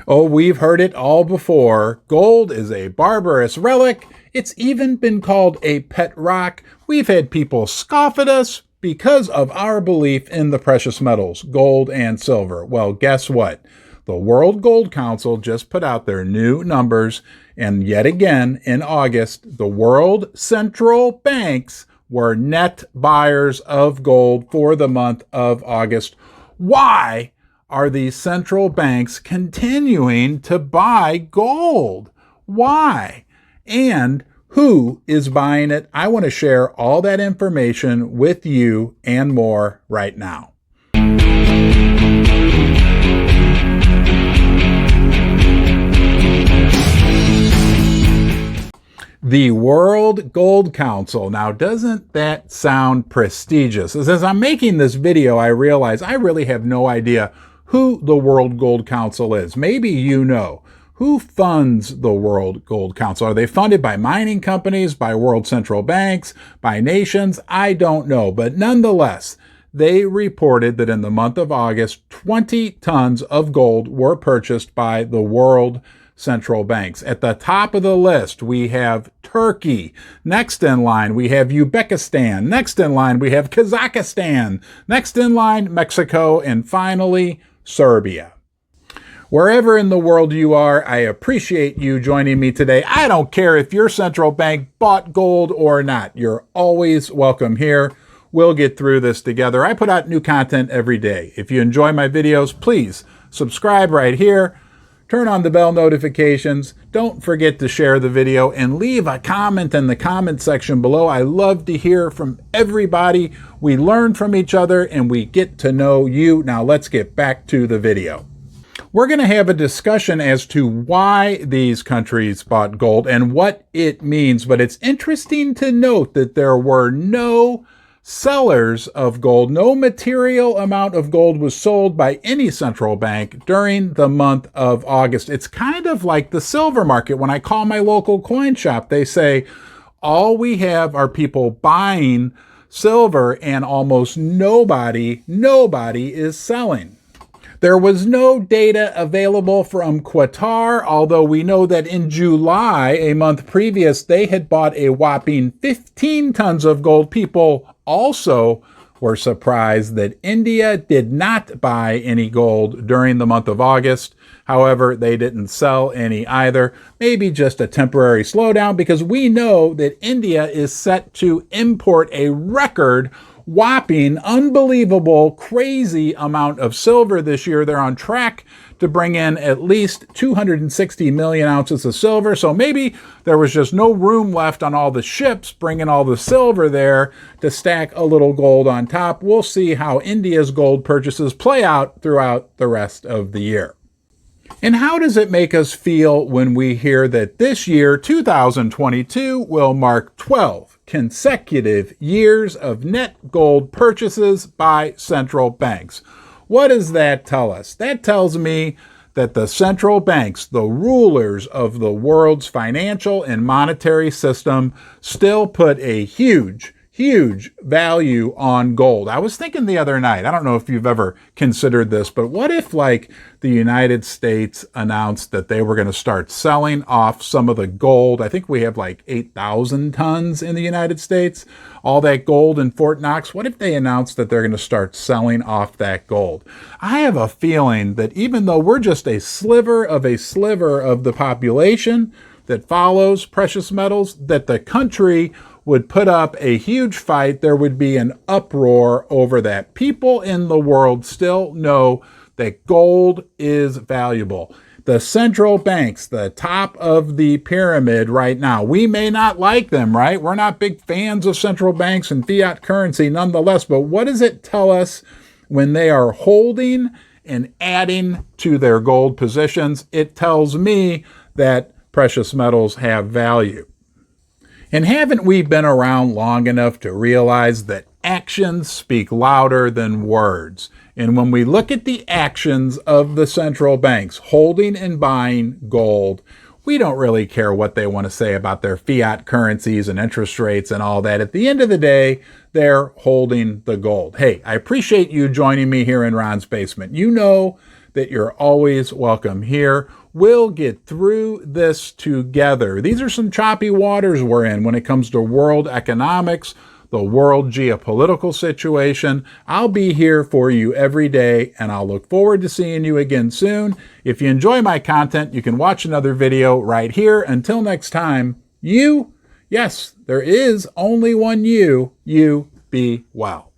Oh, we've heard it all before. Gold is a barbarous relic. It's even been called a pet rock. We've had people scoff at us because of our belief in the precious metals, gold and silver. Well, guess what? The World Gold Council just put out their new numbers, and yet again in August, the world central banks were net buyers of gold for the month of August. Why are these central banks continuing to buy gold? Why? And who is buying it? I want to share all that information with you and more right now. The World Gold Council. Now, doesn't that sound prestigious? As I'm making this video, I realize I really have no idea who the World Gold Council is. Maybe you know. Who funds the World Gold Council? Are they funded by mining companies, by world central banks, by nations? I don't know. But nonetheless, they reported that in the month of August, 20 tons of gold were purchased by the world central banks. At the top of the list, we have Turkey. Next in line, we have Uzbekistan. Next in line, we have Kazakhstan. Next in line, Mexico. And finally, Serbia. Wherever in the world you are, I appreciate you joining me today. I don't care if your central bank bought gold or not. You're always welcome here. We'll get through this together. I put out new content every day. If you enjoy my videos, please subscribe right here. Turn on the bell notifications. Don't forget to share the video and leave a comment in the comment section below. I love to hear from everybody. We learn from each other and we get to know you. Now let's get back to the video. We're going to have a discussion as to why these countries bought gold and what it means. But it's interesting to note that there were no sellers of gold. No material amount of gold was sold by any central bank during the month of August. It's kind of like the silver market. When I call my local coin shop, they say, all we have are people buying silver and almost nobody is selling. There was no data available from Qatar, although we know that in July, a month previous, they had bought a whopping 15 tons of gold. People also were surprised that India did not buy any gold during the month of August. However, they didn't sell any either. Maybe just a temporary slowdown because we know that India is set to import a record whopping, unbelievable, crazy amount of silver this year. They're on track to bring in at least 260 million ounces of silver. So maybe there was just no room left on all the ships bringing all the silver there to stack a little gold on top. We'll see how India's gold purchases play out throughout the rest of the year. And how does it make us feel when we hear that this year, 2022, will mark 12 consecutive years of net gold purchases by central banks? What does that tell us? That tells me that the central banks, the rulers of the world's financial and monetary system, still put a huge value on gold. I was thinking the other night, I don't know if you've ever considered this, but what if like the United States announced that they were going to start selling off some of the gold? I think we have like 8,000 tons in the United States, all that gold in Fort Knox. What if they announced that they're going to start selling off that gold? I have a feeling that even though we're just a sliver of the population that follows precious metals, that the country would put up a huge fight. There would be an uproar over that. People in the world still know that gold is valuable. The central banks, the top of the pyramid right now, we may not like them, right? We're not big fans of central banks and fiat currency nonetheless, but what does it tell us when they are holding and adding to their gold positions? It tells me that precious metals have value. And haven't we been around long enough to realize that actions speak louder than words? And when we look at the actions of the central banks holding and buying gold, we don't really care what they want to say about their fiat currencies and interest rates and all that. At the end of the day, they're holding the gold. Hey, I appreciate you joining me here in Ron's Basement. You know that you're always welcome here. We'll get through this together. These are some choppy waters we're in when it comes to world economics, the world geopolitical situation. I'll be here for you every day, and I'll look forward to seeing you again soon. If you enjoy my content, you can watch another video right here. Until next time, yes, there is only one you be well.